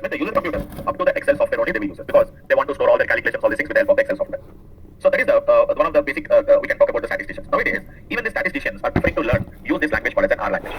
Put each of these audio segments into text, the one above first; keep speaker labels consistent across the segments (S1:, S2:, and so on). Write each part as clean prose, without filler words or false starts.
S1: When they use a computer, up to the Excel software only they will use it because they want to store all their calculations, all these things with the help of the Excel software. So that is the one of the basic. We can talk about the statisticians. Nowadays, even the statisticians are preferring to use this language called as an R language.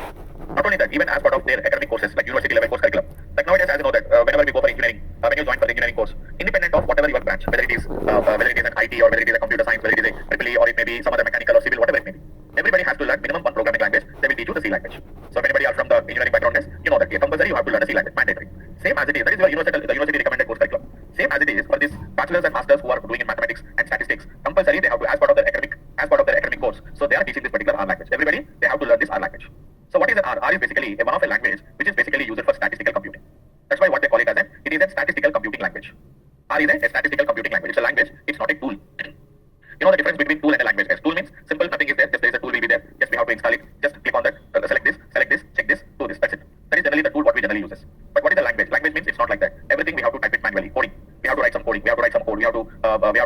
S1: Not only that, even as part of their academic courses like university level course curriculum. Like nowadays, as you know that whenever we go for engineering, when you join for the engineering course, independent of whatever your branch, whether it is an IT or whether it is a computer science, whether it is a triple or it may be some other mechanical or civil, whatever it may be, everybody has to learn minimum one programming language. They will teach you the C language. So if anybody are from the engineering background, you know that compulsory you have to learn a C language, mandatory. Same as it is. That is your university recommended course curriculum. Same as it is for this bachelors and masters who are doing in mathematics and statistics. Compulsory they have to as part of their academic course. So they are teaching this particular R language. Everybody they have to learn this R language. So what is an R? R is basically one of a language which is basically used for statistical computing. That's why what they call it as it is a statistical computing language. R is a statistical computing language. It's a language. It's not a tool. You know the difference between tool and a language, guys. Tool means simple, nothing is there. Just there is a tool will be there. Just we have to install it. Just click on that. Select this, check this, do this. That's it. That is generally the tool what we generally uses. But what is the language? Language means it's not like that. Everything we have to type it manually. Coding. We have to write some coding. We have to write some code. We have to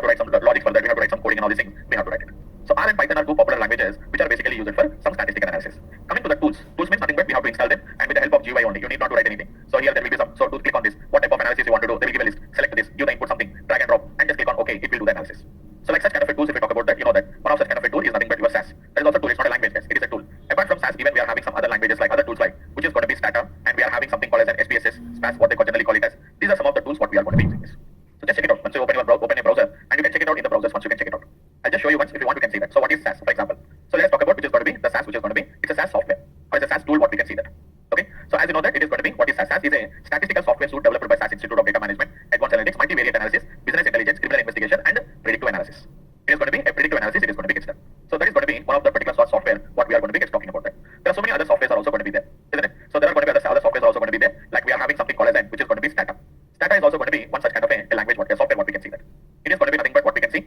S1: write some logic for that. We have to write some coding and all these things. We have to write it. So R and Python are two popular languages which are basically used for some statistical analysis. Coming to the tools. Tools means nothing but we have to install them and with the help of GUI only. You need not to write anything. So here there will be some. So to click on this, what type of analysis you want to do, they will give a list. Select this, give the input something, drag and drop, and just click on OK. It will do the analysis. So like such kind of a tools, if we talk about that, you know that one of such kind of a tool is nothing but your SAS. That is also a tool. It's not a language, guys. It is a tool. Apart from SAS, even we are having some other languages like other tools like which is going to be Stata, and we are having something called as an SPSS, SAS, what they generally call it as. These are some of the tools what we are going to be using. This. So just check it out. Once you open a browser, and you can check it out in the browsers. Once you can check it out, I'll just show you once. If you want, you can see that. So what is SAS, for example? So let's talk about which is going to be the SAS, which is going to be it's a SAS software or it's a SAS tool. What we can see that. Okay. So as you know that it is going to be what is SAS? SAS is a statistical software suite developed by SAS Institute of Data Management, Advanced Analytics, Multivariate Analysis, Business Intelligence, Criminal Investigation, and Predictive Analysis. It is going to be a predictive analysis. It is going to be done. So that is going to be one of the particular software what we are going to be talking about. That there are so many other softwares are also going to be there, isn't it? So there are going to be other softwares are also going to be there. Like we are having something called as N, which is going to be Stata. Stata is also going to be one such kind of a language, a software what we can see that. It is going to be nothing but what we can see.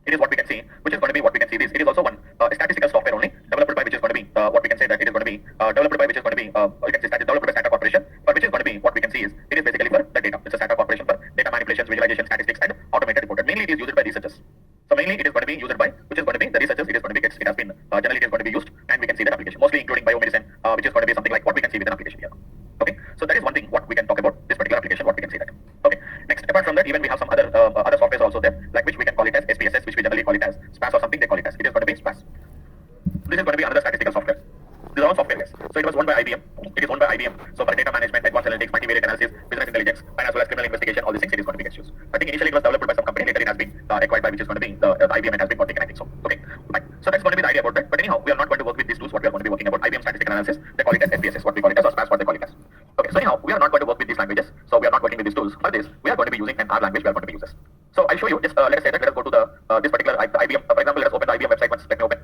S1: It is what we can see, which is going to be what we can see. This. It is also one statistical software only developed by which is going to be what we can say that it is going to be developed by which is going to be you can say developed by Stata Corporation, but which is going to be what we can see is it is basically for the data. It's a Stata Corporation for data manipulation, visualization, statistics, and automated reporting. Mainly it is used by researchers. So mainly it is going to be used by which is going to be the researchers. It is going to be it has been generally it is going to be used and we can see that application mostly including biomedicine, which is going to be something like what we can see with an application here. Okay, so that is one thing what we can talk about this particular application. What we can see that. Okay, next apart from that, even we have some other softwares also there, like which we can call it as SPSS, which we generally call it as SAS or something. They call it as it is going to be SAS. This is going to be another statistical software. These are all software guys. So it was owned by IBM. It is owned by IBM. So for data management, advanced analytics, multivariate analysis, business intelligence, and as well as criminal investigation, all these things it is going to be used. I think initially it was developed by some company, later it has been acquired by which is going to be the IBM and has been taken, I think so. Okay, fine. So that's going to be the idea about that. But anyhow, we are not going to work with these tools. What we are going to be working about IBM statistical analysis, they call it as SPSS, what we call it as, or SAS, what they call it as. Okay, so anyhow, we are not going to work with these languages. So we are not working with these tools. For this, we are going to be using an R language. We are going to be using. So I'll show you. Just let us say that let us go to the this particular IBM. For example, let us open the IBM website once. Let me open.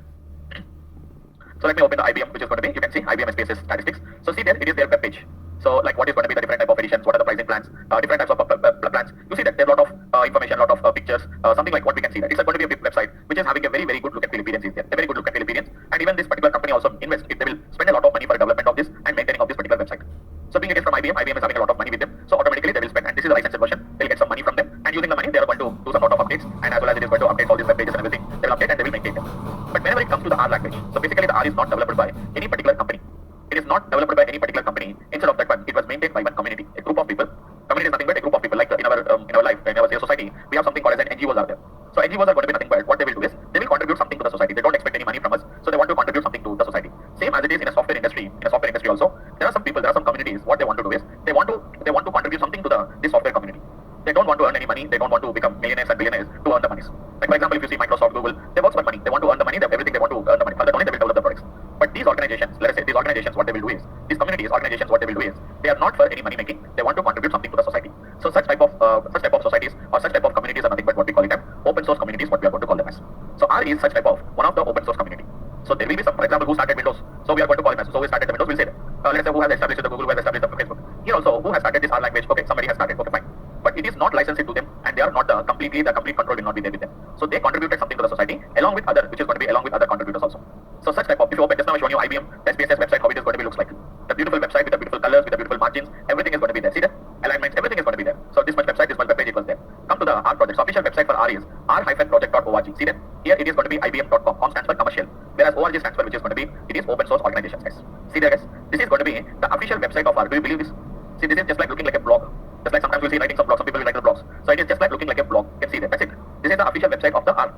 S1: So let me open the IBM, which is going to be, you can see IBM SPSS statistics. So see there, it is their web page. So like what is going to be the different type of editions, what are the pricing plans, different types of plans. You see that there are a lot of information, a lot of pictures, something like what we can see that. It's going to be a website which is having a very, very good look at Philippines is there. A very good look at Philippines. And even this particular company also invest, they will spend a lot of money for development of this and maintaining of this particular website. So being it is from IBM, IBM is having a lot of money with them. So automatically they will spend, and this is the licensed version, they'll get some money from them. And using the money, they are going to do some lot of updates. And as well as it is going to update all these web pages and everything, they will update and they will maintain them. But whenever it comes to the R language, so basically the R is not developed by any particular company. It is not developed by any particular company. Instead of that one, it was maintained by one community, a group of people. Community is nothing but a group of people. Like in our life, in our society, we have something called as an NGOs out there. So NGOs are going to be nothing but what they will do is they will contribute something to the society. They don't expect any money from us, so they want to contribute something to the society. Same as it is in a software industry. In a software industry also, there are some people, there are some communities. What they want to do is they want to contribute something to this software community. They don't want to earn any money. They don't want to become millionaires and billionaires to earn the money. Like for example, if you see Microsoft, Google, they work for money. They want to earn the money. Everything they want to earn the money. For that only they will develop the products. But these organizations, let us say these organizations, what they will do is these communities, organizations, what they will do is they are not for any money making. They want to contribute something to the society. So such type of societies or such type of communities are nothing but what we call it as open source communities. What we are going to call them as. So R is such type of one of the open source community. So there will be some, for example, who started Windows. So we are going to call them as. So we started the Windows. We'll say that. Let's say who has established the Google, who has established the Facebook. Here also, who has started this R language? Okay, somebody has started. Okay, fine. But it is not licensed to them, and they are not the complete control will not be there with them. So they contributed something to the society along with other, which is going to be along with other contributors also. So such type of, if you open just now, I'm showing you IBM SPSS website, how it is going to be looks like. The beautiful website with the beautiful colors, with the beautiful margins, everything is going to be there. See that? Alignments, everything is going to be there. So this much website, this much web page, it was there. Come to the R project. So official website for R is r-project.org. See that? Here it is going to be IBM.com. Com stands for commercial, whereas ORG stands for which is going to be it is open source organizations, guys. See there, guys. This is going to be the official website of R. Do you believe this? See, this is just like looking like a blog. will see writing some blogs. Some people will write the blogs. So it is just like looking like a blog. You can see that. That's it. This is the official website of the R.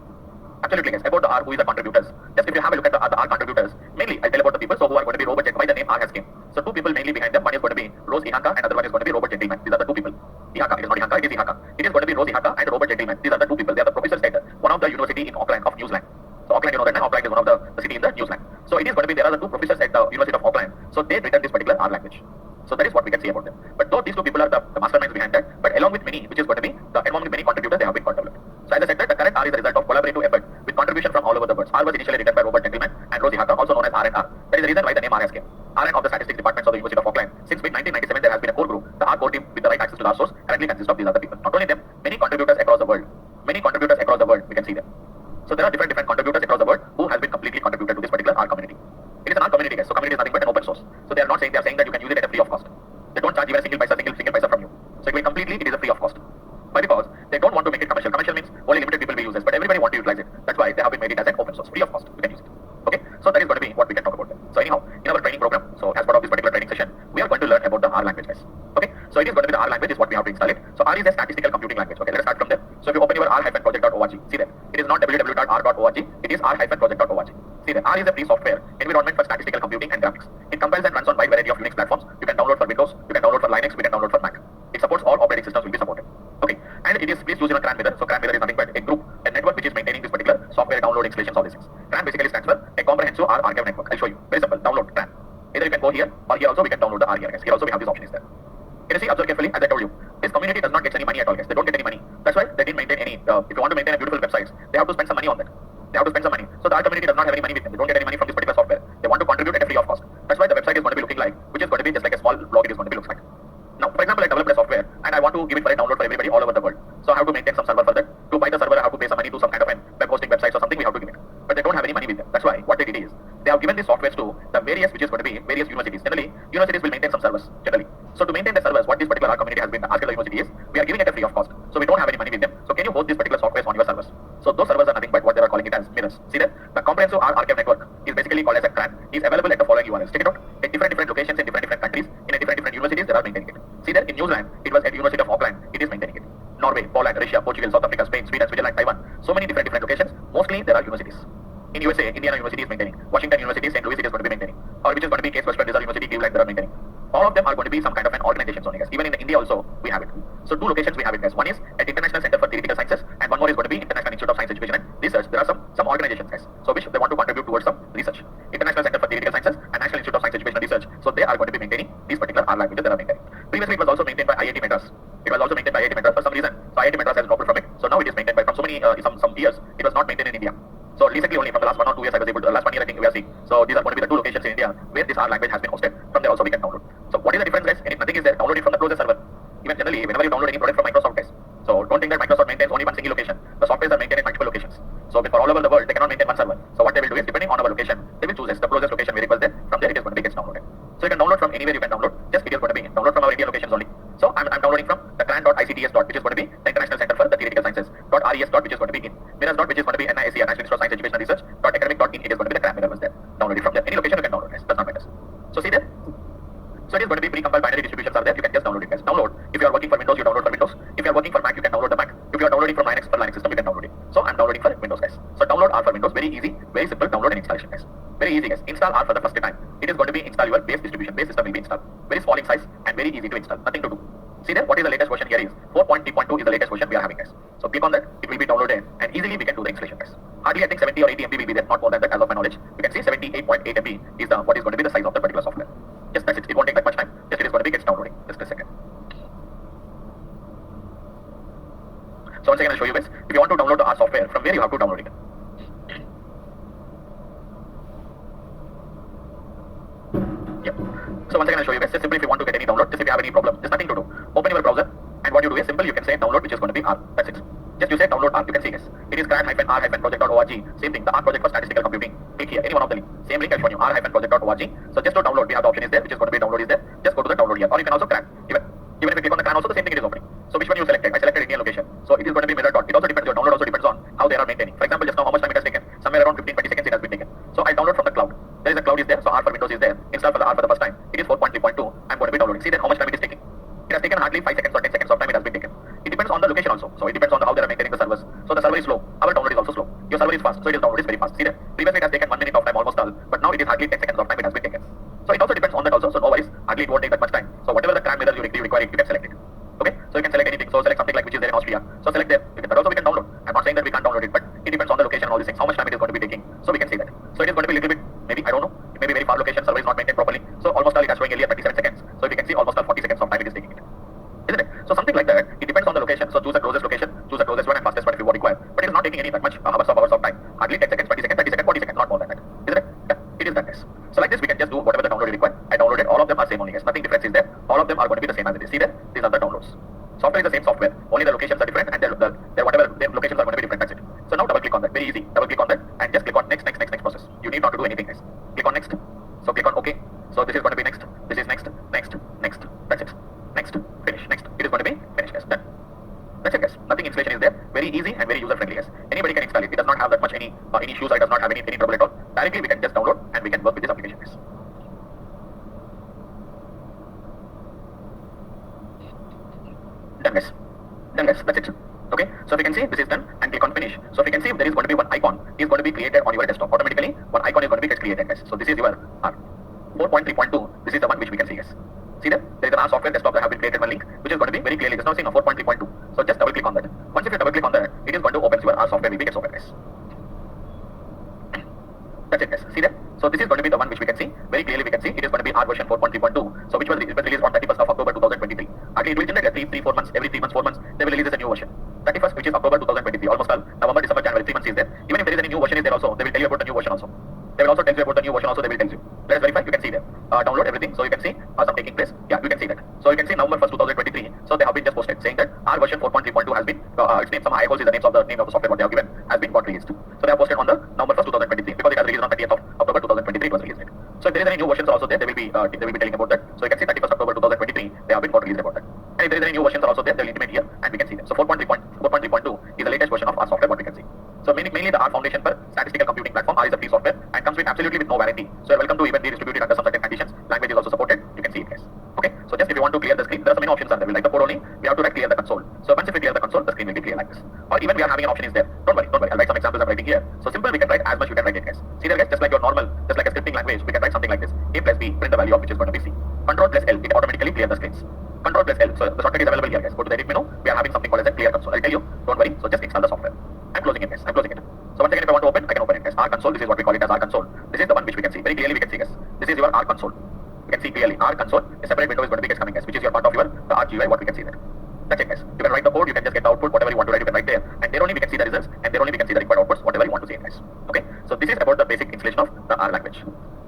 S1: Absolutely, yes. About the R, who is the contributors. Just if you have a look at the R contributors, mainly I'll tell about the people who are going to be Robert Jet. Why the name R has came. So two people mainly behind them. One is going to be Rose Ihaka and other one is going to be Robert Gentleman. These are the two people. Ihaka, it is not Ihaka, it is Ihaka. It is going to be Rose Ihaka and Robert Gentleman. These are the two people. They are the professors at one of the university in Auckland of New Zealand. So Auckland, you know that now. Auckland is one of the city in the New Zealand. So it is going to be, there are the two professors at the University of Auckland. So they written this particular R language. So that is what we can say about them. But though these two people are the masterminds behind that, but along with many, which is going to be among many contributors, they have been developed. So as I said, that the current R is the result of collaborative effort with contribution from all over the world. R was initially written by Robert Gentleman and Rose Ihaka, also known as R&R. That is the reason why the name R has came. R&R of the statistics departments of the University of Auckland. Since mid-1997, there has been a core group. The R core team with the right access to the R source currently consists of these other people. Not only them, many contributors across the world. Many contributors across the world, we can see them. So there are different contributors across the world who has been completely contributed to this particular R community. It is an R community, guys. So community is nothing but an open source. So they are saying that you can use it at a free of cost. They don't charge even a single paisa from you. So it will completely, it is a free of cost. Why? Because they don't want to make it commercial. Commercial means only limited people will use this, but everybody want to utilize it. That's why they have been made it as an open source, free of cost. You can use it. Okay. So that is going to be what we can talk about them. So anyhow, in our training program, so as part of this particular training session, we are going to learn about the R language, guys. Okay. So it is going to be the R language is what we have to install it. So R is a statistical computing language. Okay. Let's start from there. So if you open your r-project.org, see that it is not www.r.org. It is r-project.org. See that R is a free software environment for statistical computing and graphics. It compiles and runs on wide variety of Unix platforms. You can download for Windows, you can download for Linux, we can download for Mac. It supports all operating systems will be supported. Okay. And it is please use in a CRAN mirror. So CRAN mirror is nothing but a group, a network which is maintaining this particular software download installations, all these things. CRAN basically stands for a comprehensive R archive network. I'll show you. Very simple. Download CRAN. Either you can go here or here also we can download the R here, guys. Here also we have this option is there. Can you see, observe carefully, as I told you, this community does not get any money at all, guys. They don't get any money. That's why they didn't maintain any, if you want to maintain a beautiful websites, they have to spend some money on that. They have to spend some money. So the R community does not have any money with them. They don't get any money from this particular software. They want to contribute at a free of cost. That's why the website is going to be looking like, which is going to be just like a small blog it is going to be looks like. Now, for example, I developed a software and I want to give it for a download for everybody all over the world. So I have to maintain some server for that. To buy the server, I have to pay some money to some kind of a web hosting websites or something we have to give it. But they don't have any money with them. That's why what they did is, they have given these softwares to the various, which is going to be various universities. Generally, universities will maintain some servers, generally. So to maintain the servers, what this particular R community has been asked the university is, we are giving it a free of cost. So we don't have any money with them. So can you host these particular softwares on your servers? So those servers are nothing but what they are calling it as mirrors. See that? The comprehensive R archive network is basically called as a CRAN. Is available at the following URLs. Check it out. At different locations in different countries, in different universities, they are maintaining it. See that in New Zealand, it was at University of Auckland, it is maintaining it. Norway, Poland, Russia, Portugal, South Africa, Spain, Sweden, Switzerland, Taiwan. So many different locations. Mostly there are universities. In USA, Indiana University is maintaining. Washington University, St. Louis, it is going to be maintaining. Or which is going to be Case Western Reserve University, Cleveland, they are maintaining. All of them are going to be some kind of an organization only, guys. Even in India also, we have it. So two locations we have it, guys. One is at International Center for Theoretical Sciences, and one more is going to be International Institute of Science Education and Research. There are some organizations, guys. So which they want to contribute towards some research. International Center for Theoretical Sciences and National Institute of Science Education and Research. So they are going to be maintaining these particular R languages they are maintaining. Previously, it was also maintained by IIT Madras. It was also maintained by IIT Madras for some reason. So IIT Madras has dropped from it. So now it is maintained by from so many some years. It was not maintained in India. So recently only from the last 1 or 2 years I was able to, last 1 year I think we are seeing. So these are going to be the two locations in India where this R language has been hosted. From there also we can download. So what is the difference, guys? And if nothing is there, download it from the closest server. Even generally, whenever you download any product from Microsoft, guys. So don't think that Microsoft maintains only one single location. The softwares are maintained in multiple locations. So for all over the world, they cannot maintain one server. So what they will do is, depending on our location, they will choose the closest location where it was there. From there it is going to be gets downloaded. So you can download from anywhere you can download. Just it is going to be download from our India locations only. So I'm downloading from the CRAN.icts. Which is going to be the International Center for the Theoretical Sciences. .res. Which is going to be in. Mirrors. Which is going to be NISC, National Institute of Science Education and Research. .academic.in. It is going to be the CRAN mirror was there. Download it from there. Any location you can download, guys. Does not matter. So see there. So it is going to be pre-compiled binary distributions are there. You can just download it, guys. Download. If you are working for Windows, you download for Windows. If you are working for Mac, you can download the Mac. If you are downloading from Linux for Linux system, you can download it. So I'm downloading for Windows, guys. So download R for Windows, very easy, very simple download and installation, guys. Very easy, guys. Install R for the first time. It is going to be install your base distribution. Base system will be installed. Very small in size and very easy to install. Nothing to do. See there, what is the latest version here is 4.3.2 is the latest version we are having, guys. So click on that, it will be downloaded and easily we can do the installation, guys. Hardly I think 70 or 80 MB will be there, not more than that as of my knowledge. You can see 78.8 MB is the what is going to be the size of the particular software. Just that's it. It won't take that much time. Just it is going to be gets downloading. Just a second. So once again I'll show you guys. If you want to download the R software, from where you have to download it. Yep. So once again I'll show you guys. Just simply if you want to get any download, just if you have any problem, there's nothing to do. Open your browser and what you do is simple. You can say download, which is going to be R. That's it. Just you say download R. You can see this. It is CRAN-R-project.org. Same thing. The R project for statistical computing. Click here. Any one of the link. Same link I'll show you. R-project.org. So just to download, we have the option is there, which is going to be download is there. Just go to the download here. Or you can also CRAN. Even if you click on the CRAN, also the same thing it is opening. So which one you selected? I selected Indian location. So it is going to be mirror dot. It also depends. Your download also depends on how they are maintaining. For example, just now how much time it has taken. Somewhere around 15-20 seconds it has been taken. So I download from the cloud. There is a cloud is there. So R for Windows is there. Install for the R for the first time. It is 4.3.2. I'm going to be downloading. See then how much time it is taking. It has taken hardly 5 seconds or 10 seconds of time. It has been location also. So it depends on how they are maintaining the servers. So the server is slow, our download is also slow. Your server is fast, so it is download is very fast. See that? Previously it has taken 1 minute of time almost all, but now it is hardly 10 seconds of time it has been taken. So it also depends on that also. So no worries, hardly it won't take that much time. So whatever the cram mirror you require, you can select it. Okay, so you can select anything. So select something like which is there in Austria. So select there. That also we can download. I'm not saying that we can't download it, but it depends on the location and all these things. How much time it is going to be taking. So we can see that. So it is going to be a little bit, maybe I don't know. It may be very far location. Server is not maintained properly. So almost all it is showing earlier 37 seconds. So we can see almost all 40 seconds of time it is taking it. Isn't it? So something like that. It depends on the location. So choose the closest location, choose the closest one and fastest one if you require. But it is not taking any that much hours of time. Hardly 10 seconds, 20 seconds, 30 seconds, 40 seconds, not more than that. Isn't it? Yeah, it is that case. So like this, we can just do whatever the download you require. I downloaded all of them are same only. Yes, nothing difference is there. All of them are going to be the same as it is. See there? These are the downloads. Software is the same software. Only the locations are different and their whatever their locations are going to be different. That's it. So now double click on that. Very easy. Double click on that and just click on next process. You need not to do anything guys. Click on next. So click on OK. So this is going to be next. This is next. That's it. Next. Finish. Next. It is going to be finished guys. Done. That's it guys. Nothing installation is there. Very easy and very user friendly guys. Anybody can install it. It does not have that much any issues or it does not have any trouble at all. Directly we can just download and we can work with this application guys. Done guys. That's it. Okay, so if you can see this is done and click on finish. So if you can see there is going to be one icon is going to be created on your desktop automatically. One icon is going to be created guys. So this is your R 4.3.2. This is the one which we can see guys. See there is an R software desktop that have been created one link which is going to be very clearly just now seeing a 4.3.2. So just double click on that. Once if you double click on that, it is going to open your R software VB gets open guys. That's it guys. See there? So this is going to be the one which we can see. Very clearly we can see it is going to be R version 4.3.2. So which was released on 31st of October 2023. Again it will generate 3-4 months, every 3 months, 4 months, they will release a new version. 31st which is October 2023, almost all November, December, January, 3 months is there. Even if there is any new version is there also, they will tell you about the new version also. They will also tell you about the new version also, they will tell you. Let us verify, you can see there. Download everything, so you can see some taking place. Yeah, you can see that. So you can see November 1st, 2023. So they have been just posted saying that R version 4.3.2 has been, its name, some iHoles is the name of the software what they have given, has been got released. So they have posted on the November 1st, 2023 because it has released on 30th of October 2023 it was released. So if there is any new versions also there, they will be telling about that. So you can see 31st October 2023, they have been got released about that. And if there is any new versions also there, they will intimate here and we can see them. So 4.3.2 is the latest version of R software what we can see. So mainly the R Foundation for Statistical Computing Platform. R is a free software and comes with absolutely with no warranty. So you're welcome to even be distributed under some certain conditions. Language is also supported. You can see it guys. Okay. So just if you want to clear the screen, there are so many options are there. We like the code only. We have to write clear the console. So once if we clear the console, the screen will be clear like this. Or even we are having an option is there. Don't worry. I'll write some examples I'm writing here. So simple we can write as much you can write it guys. See there guys, just like your normal, just like a scripting language, we can write something like this. A plus B, print the value of which is going to be C. Control plus L, it automatically clears the screens. Control plus L. So the shortcut is available here guys. Go to the edit menu. We are having something called as a clear console. I'll tell you. Don't worry. So just install the software. I'm closing it guys. I'm closing it. So once again if I want to open, I can open it guys. R console, this is what we call it as R console. This is the one which we can see. Very clearly we can see guys. This is your R console. You can see clearly R console. A separate window is going to be coming guys, which is your part of your the R GUI what we can see there. That's it guys. You can write the code, you can just get the output, whatever you want to write, you can write there. And there only we can see the results and there only we can see the required outputs, whatever you want to see guys. Okay. So this is about the basic installation of the R language.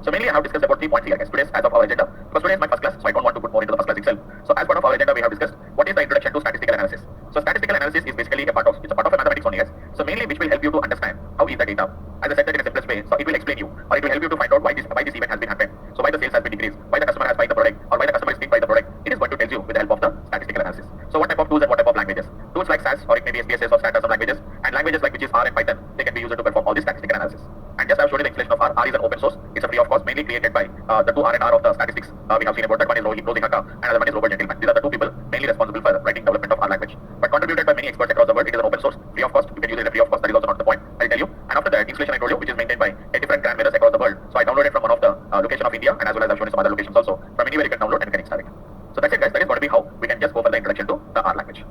S1: So mainly I have discussed about 3 points here guys. Today's as of our agenda. Because today is my first class, so I don't want to put more into the first class itself. So as part of our agenda we have discussed what is the introduction to statistical analysis. So statistical analysis is basically a part of mathematics only guys. So mainly which will help you to understand how is the data. As I said that in a simplest way, so it will explain you or it will help you to find out why this event has been happened. So why the sales has been decreased, why the customer has bought the product or why the customer is didn't buy the product. It is going to tell you with the help of the statistical analysis. So what type of tools and what type of languages. Tools like SAS or it may be SPSS or STAT or some languages and languages like which is R and Python, they can be used to perform all this statistical analysis. And just I have shown you the installation of R. R is an open source. It's a free of cost, mainly created by the two R and R of the statistics. We have seen about that. One is Rosie Haka and another one is Robert Gentleman. These are the two people mainly responsible for writing development of R language. But contributed by many experts across the world. It is an open source, free of cost. You can use it free of cost. That is also not the point. I'll tell you. And after that, installation I told you, which is maintained by a different grand mirrors across the world. So I downloaded from one of the location of India, and as well as I've shown you some other locations also. From anywhere you can download and you can install it. So that's it, guys. That is going to be how we can just go for the introduction to the R language.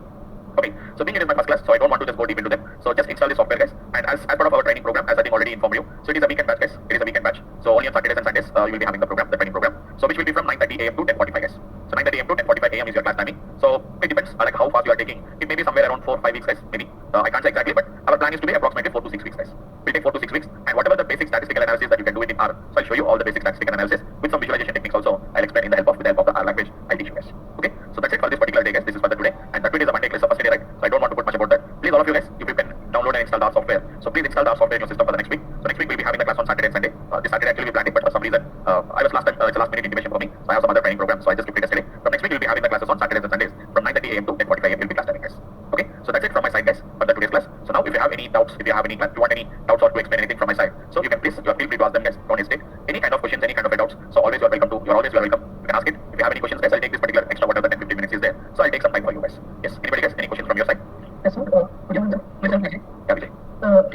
S1: Okay, so being it is my first class, so I don't want to just go deep into them. So just install the software guys. And as part of our training program, as I think already informed you, so it is a weekend batch guys. It is a weekend batch. So only on Saturdays and Sundays you will be having the program, the training program. So which will be from 9:30 AM to 10:45 guys. So 9:30 AM to 10:45 AM is your class timing. So it depends like how fast you are taking. It may be somewhere around 4-5 weeks guys, maybe. I can't say exactly, but our plan is to be approximately 4 to 6 weeks guys. We'll take 4 to 6 weeks and whatever the basic statistical analysis that you can do it in R. So I'll show you all the basic statistical analysis with some visualization techniques also. I'll explain with the help of the R language. I'll teach you guys. Okay, so that's it for this particular day guys. This is for the today and that today is a Monday class, so first day right. So I don't want to put much about that. Please all of you guys, if you can download and install the R software. So please install the R software in your system for the next week. So next week we'll be having the class on Saturday and Sunday. This Saturday actually we planned it, but for some reason I was it's a last minute intimation for me. So I have some other training program, so I just kept it yesterday. From next week we'll be having the classes on Saturdays and Sundays from 9:30 AM to 10:45 AM will be class timing guys. Okay, so that's it from my side guys for the today's class. So now if you have any doubts, if you want any doubts or to explain anything from my side, so you can feel free to ask them guys. Don't hesitate. Any kind of questions, any kind of doubts. So always you are welcome to. You are welcome. You can ask it. If you have any questions guys, I'll take this particular extra whatever the 10-15 minutes is there. So I'll take some time for you guys. Yes. Anybody guys? Any questions from your side?
S2: Yes, sir. Good evening, sir. Myself, Vijay.
S1: Yeah, Vijay.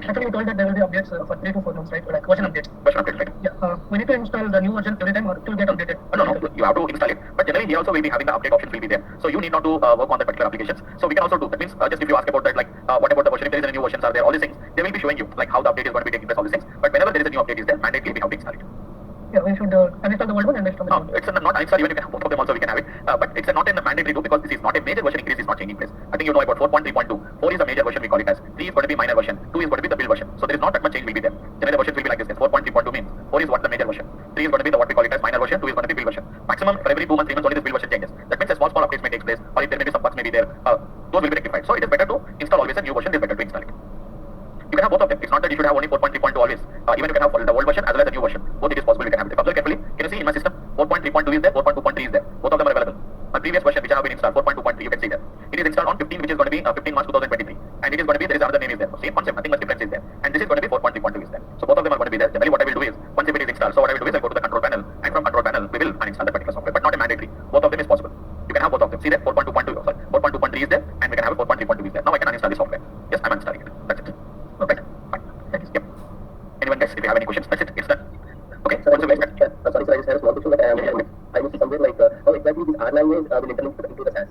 S2: Actually, you told that there will be updates for 3 to 4 months, right? Like version updates.
S1: Version update, right?
S2: Yeah. We need to install the new version every time or it will get updated.
S1: No, you have to install it. But generally, here also will be having the update options will be there. So you need not to work on that particular applications. So we can also do. That means just if you ask about that, like what about the version? If there is any new versions are there, all these things, they will be showing you like how the update is going to be taking place, all these things. But whenever there is a new update is there, mandatory we have to install it.
S2: Yeah, we should uninstall the old one and install the new one.
S1: It's not uninstall, even you can have both of them also we can have it. But it's not in the mandatory do because this is not a major version increase, is not changing place. I think you know about 4.3.2. 4 is the major version we call it as. 3 is going to be minor version. 2 is going to be the build version. So there is not that much change will be there. Generally the versions will be like this. 4.3.2 means 4 is what the major version. 3 is going to be the what we call it as minor version. 2 is going to be build version. Maximum for every 2 months, 3 months only this build version changes. That means a small updates may take place, or if there may be some bugs may be there, those will be rectified. So it is better to install always a new version. It is better to install it. You can have both of them. It's not that you should have only 4.3.2 always. Even you can have the old version as well as the new version. Both it is possible. You can have it. If observe carefully, can you see in my system 4.3.2 is there, 4.2.3 is there. Both of them are available. My previous version which I have been installed 4.2.3, you can see there. It is installed on 15, which is going to be 15 March 2023, and it is going to be there is another name is there. Same concept, nothing much difference is there. And this is going to be 4.3.2 is there. So both of them are going to be there. Generally, what I will do is once if it is installed, so what I will do is I go to the control panel, and from control panel we will uninstall the particular software, but not a mandatory. Both of them is possible. You can have both of them. See there, 4.2.2, sorry, 4.2.3 is there, and we can have a 4.3.2 is there. Now I can uninstall the software. Yes, I'm uninstalling it. That's it. Right. Fine. Yep. Anyone guys? If you have any questions, that's it. It's done. Okay. So once you guys
S3: sorry, sir, I just have a small question. I missed somewhere like how exactly this R language will interlink into the SAS.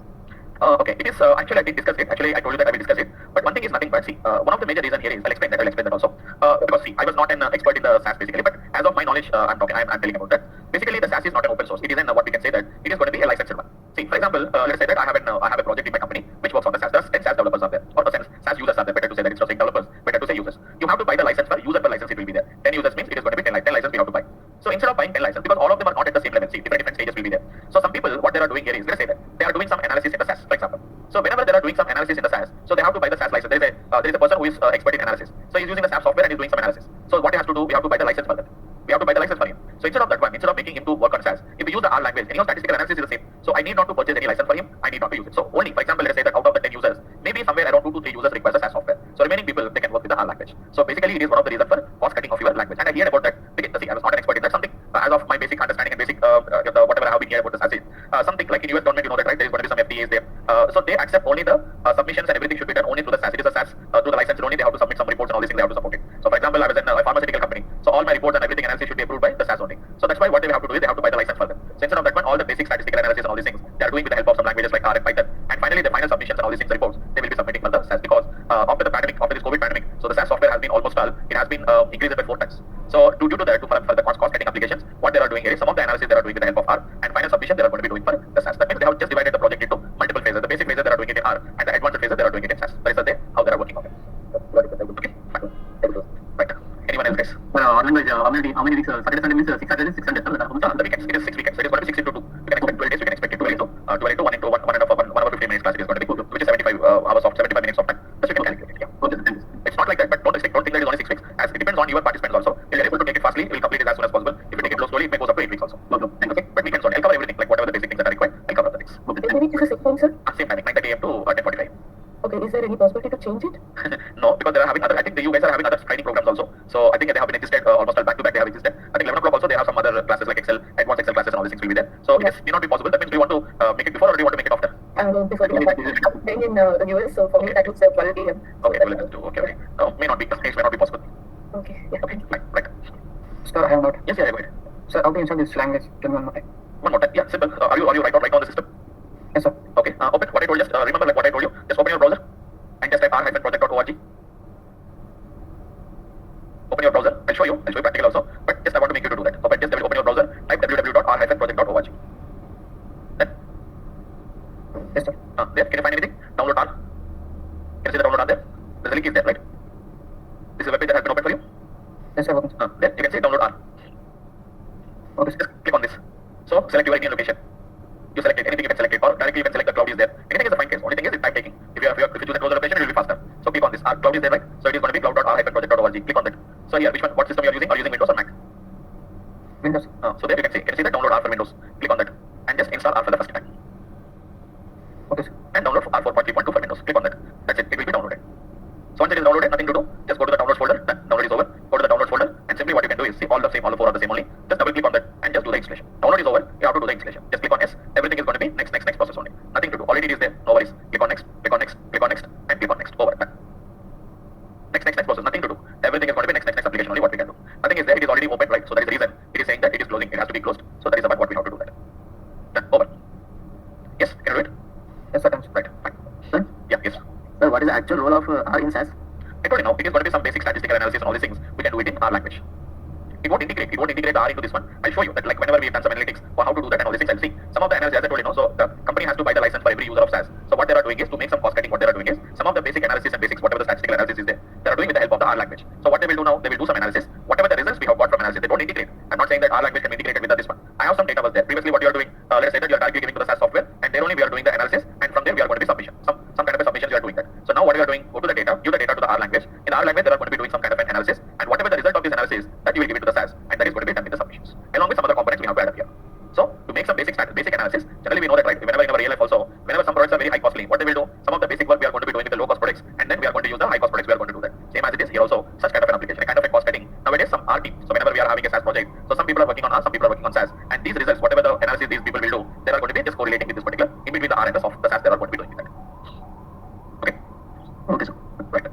S1: Okay, it is actually I did discuss it. Actually, I told you that I will discuss it. But one thing is nothing but see, one of the major reason here is I'll explain that also. Because see, I was not an expert in the SAS basically, but as of my knowledge, I'm telling about that. Basically, the SAS is not an open source. It is an what we can say that it is going to be a licensed one. See, for example, let's say that I have a project in my company which works on the SAS. There's 10 SAS developers are there, or the SAS users are there. Better to say that instead of saying developers, better to say users. You have to buy the license for user per license. It will be there. 10 users means it is going to be 10 license we have to buy. So instead of buying 10 licenses, because all of them are not at the same level, see, different stages will be there. So some people, what they are doing here is, let's say that they are doing some analysis in the SAS, for example. So whenever they are doing some analysis in the SAS, so they have to buy the SAS license. There is a person who is expert in analysis. So he's using the SAS software and he's doing some analysis. So what he has to do, we have to buy the license for that. We have to buy the license for him. So instead of that one, instead of making him to work on SAS, if we use the R language, anyhow statistical analysis is the same. So I need not to purchase any license for him. I need not to use it. So only, for example, let us say that out of the 10 users, maybe somewhere around 2 to 3 users require the SAS software. So remaining people, they can work with the R language. So basically, it is one of the reasons for cost cutting of your language. And I heard about that. See, I was not an expert in that. Something as of my basic understanding and basic whatever I have been hearing about the SAS is something like in US government, you know that right? There is going to be some FTAs there. So they accept only the submissions and everything should be done only through the SAS. It is a SAS through the license only. They have to submit some reports and all these things. They have to support it. So for example, I was in a pharmaceutical company. So all my reports and everything analysis should be approved by the SAS only. So that's why what they have to do is they have to buy the license for them. So instead of that one, all the basic statistical analysis and all these things they are doing with the help of some languages like R and Python. And finally, the final submissions and all these things, the reports, they will be submitting for the SAS because after the pandemic, after this COVID pandemic, so the SAS software has been almost stalled. It has been increased by 4 times. So due to that, for the cost cutting applications, what they are doing here is some of the analysis they are doing with the help of R, and final submission they are going to be doing for the SAS. That means they have just divided the project into multiple phases. The basic phases they are doing it in R, and the advanced phases they are doing it in SAS. That is how they are working on it. Okay, fine. Right. Anyone else, guys?
S3: How many weeks? Saturday, Sunday means 6 Saturdays, 6 Sundays.
S1: The weekends. It is 6 weekends. So it is going to be 6 into 2. You can expect 12 days. You can expect it 12 into 1 into 1 and a half 1 hour 15 minutes class. It is going to be which is 75 hours of 75 minutes of time. Just you can calculate it. Yeah.
S3: Okay, thanks.
S1: It's not like that, but don't think that it is only 6 weeks. As it depends on your participants also. If you are able to take it fastly, you will complete it as soon as possible. If you take it slowly, it may go up to 8 weeks also. Okay. But weekends only. I'll cover everything, like whatever the basic things that are required. I'll cover the things.
S3: Okay.
S2: Maybe this is a time, sir.
S1: Same timing, 9:30 a.m. to 10:45.
S2: Okay, is there any possibility to change it?
S1: No, because they are having other. I think you guys are having other training programs also. So I think they have been existed almost all back to back. They have existed. I think 11 o'clock also they have some other classes like Excel, advanced Excel classes, and all these things will be there. So
S2: Yes.
S1: it may not be possible. That means do you want to make it before or do you want to make it after?
S2: Before being in the US, so for me that would say 12 a.m.
S1: Okay, well, let's do. Okay. May not be. It may not be possible.
S2: Okay, yeah.
S1: Okay, fine. Right.
S3: Sir, I have not.
S1: Yes, yeah, go ahead.
S3: Sir, how to install this language? Tell me one more time.
S1: One more time. Yeah, simple. Are you right now on the system?
S3: Yes, sir.
S1: Okay. Open what I told you. Just remember like what I told you. Just open your browser and just type r-project.org. Open your browser. I'll show you practical also. But just I want to make you to do that. Just open your browser. Type www.r-project.org. Then
S3: Yes, sir.
S1: there. Can you find anything? Download R. Can you see the download R there? The link is there, right? This is a web page that has been opened for you.
S3: Yes, sir. Okay.
S1: There you can see download R.
S3: Okay, sir.
S1: Just click on this. So select your Indian location. You select it. Anything you can select it, or directly you can select the cloud is there. Anything is a fine case. Only thing is it's time taking. If you choose a closer location, it will be faster. So click on this. Our cloud is there, right? So it is going to be cloud.r-project.org. Click on that. So here, what system you are using? Are you using Windows or Mac?
S3: Windows.
S1: So there you can see that download R for Windows. Click on that and just install R for the first time.
S3: Okay, sir.
S1: And download R 4.3.2 for Windows. Click on that. That's it. It will be downloaded. So once it is downloaded, nothing to do. Just go to the downloads folder. Download is over. Go to the downloads folder, and simply what you can do is see all the 4 are the same only. Just double click on that and just do the installation. Download is over. You have to do the installation. Just click on yes. Everything is going to be next process only. Nothing to do. Already it is there. No worries. Click on next. Click on next. Click on next. And click on next. terms. Right. Fine.
S3: Sir,
S1: Yeah. Yes.
S3: sir, what is the actual role of R in SAS?
S1: I told you now, it is going to be some basic statistical analysis and all these things. We can do it in R language. It won't integrate R into this one. I'll show you that, like, whenever we have done some analytics for how to do that and all these things, I'll see. Some of the analysis, as I told you now, so the company has to buy the license for every user of SAS. So what they are doing is, to make some cost cutting, what they are doing is, some of the basic analysis and basics, whatever the statistical analysis is there, they are doing with the help of the R language. So what they will do now, they will do some analysis. Whatever the results we have got from analysis, they don't integrate. I'm not saying that R language can be integrated with this one. I have some data was there. Previously, what you are doing, let's say that you are directly giving to the SAS software, and there only we are doing the analysis, and from there we are going to be submission. Some kind of a submission you are doing that. So now what you are doing, go to the data, give the data to the R language. In R language, they are going to be doing some kind of an analysis, and whatever the result of this analysis, that you will give it to the SAS, and that is going to be done in the submissions, along with some other components we have to add up here. So to make some basic analysis, generally we know that, right, whenever in our real life also, whenever some products are very high costly, what they will do, some of the basic work we are going to be doing with the low cost products, and then we are going to use the high cost products, we are going to do that. Same as it is here also, such kind of an application, a kind of a cost cutting. Nowadays some R team, so whenever we are having a SAS project, so some people are working on R, some people are working on SAS, and these results, whatever the analysis these people will do, they are going to be just correlating with this particular, in between the R and the SAS, they are going to be doing that. Okay?
S3: Okay, sir.
S1: Right.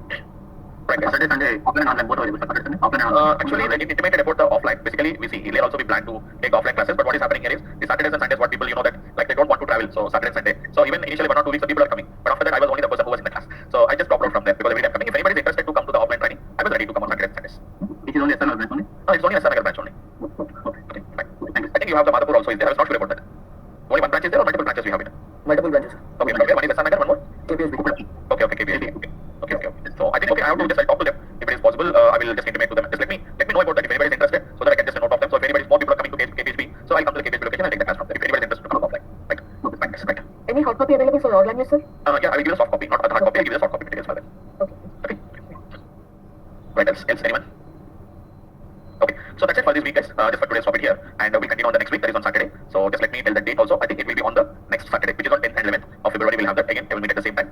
S1: Right.
S3: Saturday, Sunday, offline and online, both available, sir. Saturday, Sunday, offline and online.
S1: Actually, they intimated about the offline. Basically, we see earlier also we plan to take offline classes, but what is happening here is the Saturdays and Sundays, what people, you know, that like they don't want to travel, so Saturday and Sunday. So even initially 1 or 2 weeks the people are coming, but after that I was only the person who was in the class. So I just dropped out from there because every time coming. If anybody is interested to come to the offline training, I was ready to come on Saturdays and Sundays.
S3: It is only SNR branch only?
S1: No, it's only a Sanagar branch only. Okay, fine. I think you have the Madhapur also is there. I was not sure about that. Only one branch is there or multiple branches we have it?
S2: Multiple branches, sir.
S1: Okay, one is Sanagar, one more.
S2: KPSB.
S1: Okay, KPSB. Okay. So I think I have to just talk to them if it is possible. I will just intimate to them. Just let me know about that if anybody is interested, so that I can just note of them. So if anybody, more people are coming to KPSB, so I'll come to the KPSB location and take the class from there. If anybody is interested to come offline, right? Right.
S2: Any hard copy available for R language, sir?
S1: Yeah, I will give you a soft copy, not a hard copy. I'll give you a soft copy materials for that.
S2: Okay.
S1: Right. Else anyone? Okay, so that's it for this week, guys. Just for today's topic here, and we continue on the next week. That is on Saturday. So just let me tell the date also. I think it will be on the next Saturday, which is on 10th and 11th of February. We'll have that again. We will meet at the same time.